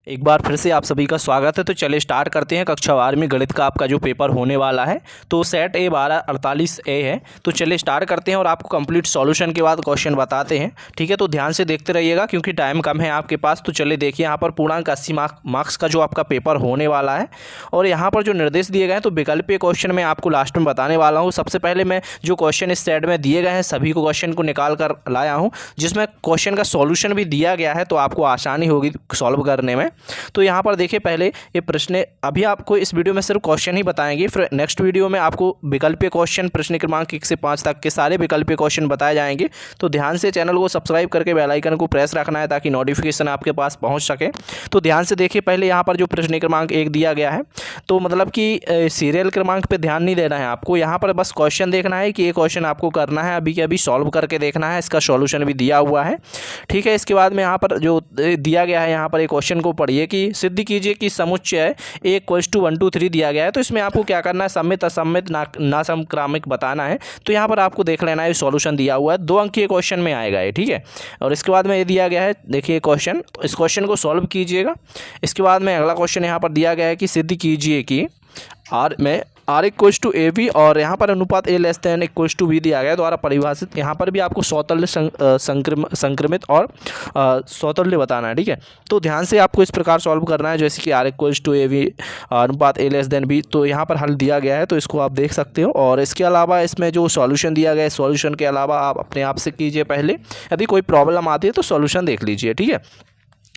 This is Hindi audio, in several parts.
एक बार फिर से आप सभी का स्वागत है। तो चलिए स्टार्ट करते हैं। कक्षा 12वीं गणित का आपका जो पेपर होने वाला है तो सेट ए 1248A है। तो चलिए स्टार्ट करते हैं और आपको कंप्लीट सॉल्यूशन के बाद क्वेश्चन बताते हैं। ठीक है, तो ध्यान से देखते रहिएगा क्योंकि टाइम कम है आपके पास। तो चलिए देखिए, यहाँ पर पूर्णांक 80 मार्क्स का जो आपका पेपर होने वाला है और यहाँ पर जो निर्देश दिए गए हैं तो विकल्पीय क्वेश्चन मैं आपको लास्ट में बताने वाला हूँ। सबसे पहले मैं जो क्वेश्चन इस सेट में दिए गए हैं सभी को क्वेश्चन को निकाल कर लाया हूँ, जिसमें क्वेश्चन का सॉल्यूशन भी दिया गया है, तो आपको आसानी होगी सॉल्व करने में। तो यहाँ पर देखिए, पहले ये प्रश्न अभी आपको इस वीडियो में सिर्फ क्वेश्चन ही बताएंगे, फिर नेक्स्ट वीडियो में आपको विकल्पीय क्वेश्चन प्रश्न क्रमांक 1 से 5 तक के सारे विकल्पीय क्वेश्चन बताए जाएंगे। तो ध्यान से चैनल को सब्सक्राइब करके बेल आइकन को प्रेस रखना है ताकि नोटिफिकेशन आपके पास पहुँच सके। तो ध्यान से देखिए, पहले यहाँ पर जो प्रश्न क्रमांक 1 दिया गया है तो मतलब कि सीरियल क्रमांक पर ध्यान नहीं देना है आपको, यहाँ पर बस क्वेश्चन देखना है कि ये क्वेश्चन आपको करना है, अभी के अभी सॉल्व करके देखना है। इसका सॉल्यूशन भी दिया हुआ है। ठीक है, इसके बाद में यहाँ पर जो दिया गया है, यहाँ पर एक क्वेश्चन को पढ़िए कि सिद्ध कीजिए कि समुच्चय A = 1 2 3 दिया गया है। तो इसमें आपको क्या करना है, सममित असममित ना समक्रमिक बताना है। तो यहाँ पर आपको देख लेना है, सॉल्यूशन दिया हुआ है, 2 अंकीय क्वेश्चन में आएगा ये। ठीक है, और इसके बाद में ये दिया गया है, देखिए क्वेश्चन, तो इस क्वेश्चन को सॉल्व कीजिएगा। इसके बाद में अगला क्वेश्चन यहाँ पर दिया गया है कि सिद्ध कीजिए कि R = AB और यहाँ पर अनुपात A <= B दिया गया है द्वारा परिभाषित। यहाँ पर भी आपको सौतुल्य संक्रमित और सौतुल्य बताना है। ठीक है, तो ध्यान से आपको इस प्रकार सॉल्व करना है, जैसे कि R = AB अनुपात A B। तो यहाँ पर हल दिया गया है, तो इसको आप देख सकते हो। और इसके अलावा इसमें जो सॉल्यूशन दिया गया है, सॉल्यूशन के अलावा आप अपने आप से कीजिए पहले, यदि कोई प्रॉब्लम आती है तो सॉल्यूशन देख लीजिए। ठीक है,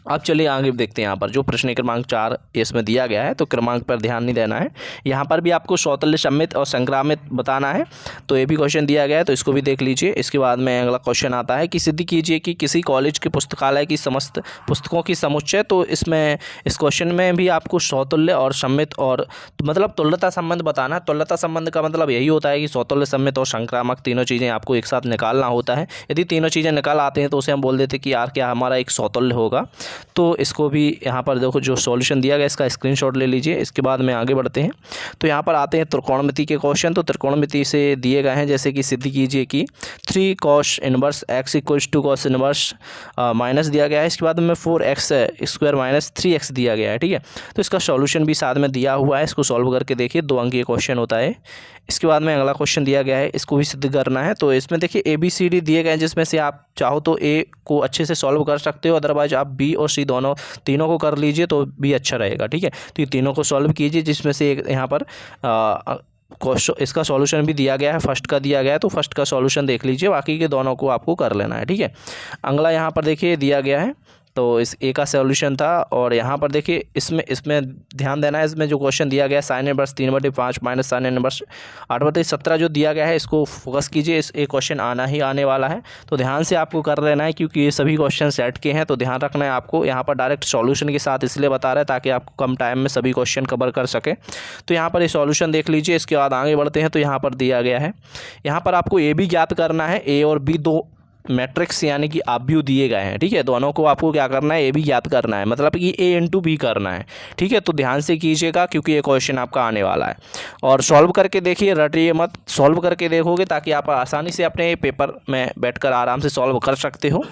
अब चलिए आगे देखते हैं। यहाँ पर जो प्रश्न क्रमांक 4 इसमें दिया गया है तो क्रमांक पर ध्यान नहीं देना है। यहाँ पर भी आपको सौतुल्य सममित और संक्रामित बताना है। तो ये भी क्वेश्चन दिया गया है, तो इसको भी देख लीजिए। इसके बाद में अगला क्वेश्चन आता है कि सिद्ध कीजिए कि किसी कॉलेज के पुस्तकालय की समस्त पुस्तकों की समुच्चय। तो इसमें इस क्वेश्चन में भी आपको सौतुल्य और सम्मित और मतलब तुल्यता संबंध बताना है। तुल्यता संबंध का मतलब यही होता है कि सौतुल्य सम्मित और संक्रामक तीनों चीज़ें आपको एक साथ निकालना होता है। यदि तीनों चीज़ें निकाल आते हैं तो उसे हम बोल देते हैं कि यार क्या हमारा एक सौतुल्य होगा। तो इसको भी यहाँ पर देखो, जो सॉल्यूशन दिया गया इसका स्क्रीनशॉट ले लीजिए। इसके बाद में आगे बढ़ते हैं। तो यहाँ पर आते हैं त्रिकोणमिति के क्वेश्चन। तो त्रिकोणमिति से दिए गए हैं, जैसे कि सिद्ध कीजिए कि 3 cos inverse x = cos inverse minus दिया गया है। इसके बाद में 4x² - 3x दिया गया है। ठीक है, तो इसका सॉल्यूशन भी साथ में दिया हुआ है, इसको सॉल्व करके देखिए, 2 अंकीय क्वेश्चन होता है। इसके बाद में अगला क्वेश्चन दिया गया है, इसको भी सिद्ध करना है। तो इसमें देखिए ABCD दिए गए हैं, जिसमें से आप चाहो तो A को अच्छे से सॉल्व कर सकते हो, अदरवाइज आप B और C तीनों को कर लीजिए तो भी अच्छा रहेगा। ठीक है, तो ये तीनों को सॉल्व कीजिए, जिसमें से एक यहाँ पर इसका सॉल्यूशन भी दिया गया है, फर्स्ट का दिया गया है, तो फर्स्ट का सॉल्यूशन देख लीजिए, बाकी के दोनों को आपको कर लेना है। ठीक है, अगला यहाँ पर देखिए दिया गया है, तो इस A का सॉल्यूशन था। और यहाँ पर देखिए इसमें ध्यान देना है, इसमें जो क्वेश्चन दिया गया है sin inverse 3/5 minus sin inverse 8/17 जो दिया गया है, इसको फोकस कीजिए, इस एक क्वेश्चन आने वाला है। तो ध्यान से आपको कर लेना है क्योंकि ये सभी क्वेश्चन सेट के हैं, तो ध्यान रखना है आपको। यहाँ पर डायरेक्ट सॉल्यूशन के साथ इसलिए बता रहा है ताकि आपको कम टाइम में सभी क्वेश्चन कवर कर सके। तो यहाँ पर ये सॉल्यूशन देख लीजिए। इसके बाद आगे बढ़ते हैं। तो यहाँ पर दिया गया है, यहाँ पर आपको A भी ज्ञात करना है, A और B 2 मैट्रिक्स यानी कि आव्यूह दिए गए हैं। ठीक है, दोनों को आपको क्या करना है, A भी ज्ञात करना है, मतलब कि A × B करना है। ठीक है, तो ध्यान से कीजिएगा क्योंकि ये क्वेश्चन आपका आने वाला है। और सॉल्व करके देखिए, रटिए मत, सॉल्व करके देखोगे ताकि आप आसानी से अपने पेपर में बैठकर आराम से सॉल्व कर सकते हो।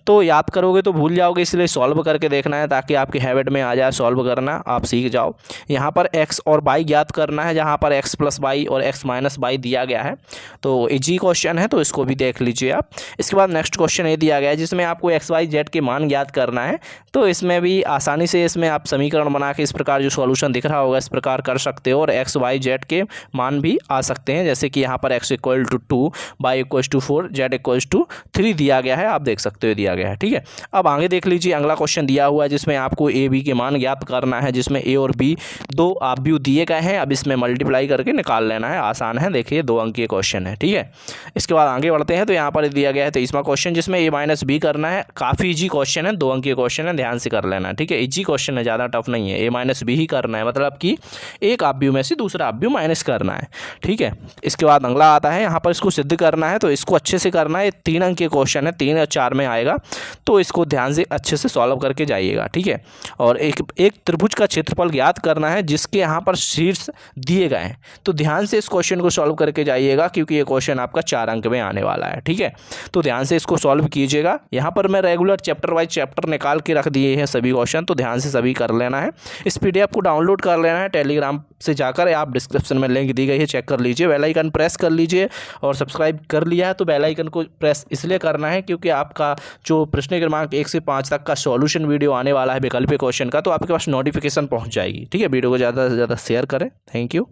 तो याद करोगे तो भूल जाओगे, इसलिए सॉल्व करके देखना है ताकि आपकी हैबिट में आ जाए सॉल्व करना, आप सीख जाओ। यहाँ पर x और y ज्ञात करना है, जहाँ पर x + y और x - y दिया गया है। तो इजी क्वेश्चन है, तो इसको भी देख लीजिए आप। इसके बाद नेक्स्ट क्वेश्चन ये दिया गया है, जिसमें आपको x y z के मान ज्ञात करना है। तो इसमें भी आसानी से इसमें आप समीकरण बना के इस प्रकार जो सॉल्यूशन दिख रहा होगा इस प्रकार कर सकते हो, और x y z के मान भी आ सकते हैं, जैसे कि यहाँ पर x = 2, y = 4, z = 3 दिया गया है, आप देख सकते हो दिया गया है। ठीक है, अब आगे देख लीजिए, अगला क्वेश्चन दिया हुआ है जिसमें आपको A B के मान ज्ञात करना है, जिसमें A और B 2 आव्यूह दिए गए हैं। अब इसमें मल्टीप्लाई करके निकाल लेना है, आसान है, देखिए 2 अंकीय क्वेश्चन है। ठीक है, इसके बाद आगे बढ़ते हैं। तो यहाँ पर दिया गया है 23वां क्वेश्चन, जिसमें A - B करना है। काफ़ी इजी क्वेश्चन है, 2 अंकीय क्वेश्चन है, ध्यान से कर लेना है। ठीक है, इजी क्वेश्चन है, ज़्यादा टफ नहीं है। A - B ही करना है, मतलब कि एक आव्यूह में से दूसरा आव्यूह माइनस करना है। ठीक है, इसके बाद अगला आता है, यहाँ पर इसको सिद्ध करना है, तो इसको अच्छे से करना है। 3 अंकीय क्वेश्चन है, 3 और 4 में आएगा, तो इसको ध्यान से अच्छे से सॉल्व करके जाइएगा। ठीक है, और एक त्रिभुज का क्षेत्रफल ज्ञात करना है, जिसके यहाँ पर शीर्ष दिए गए हैं। तो ध्यान से इस क्वेश्चन को सॉल्व करके जाइएगा क्योंकि ये क्वेश्चन आपका 4 अंक में आने वाला है। ठीक है, तो ध्यान ध्यान से इसको सॉल्व कीजिएगा। यहाँ पर मैं रेगुलर चैप्टर वाइज चैप्टर निकाल के रख दिए हैं सभी क्वेश्चन, तो ध्यान से सभी कर लेना है। इस PDF को डाउनलोड कर लेना है टेलीग्राम से जाकर, आप डिस्क्रिप्शन में लिंक दी गई है, चेक कर लीजिए। बेल आइकन प्रेस कर लीजिए और सब्सक्राइब कर लिया है तो बेल आइकन को प्रेस इसलिए करना है क्योंकि आपका जो प्रश्न क्रमांक 1 से 5 तक का सॉल्यूशन वीडियो आने वाला है वैकल्पिक क्वेश्चन का, तो आपके पास नोटिफिकेशन पहुंच जाएगी। ठीक है, वीडियो को ज़्यादा से ज़्यादा शेयर करें। Thank you.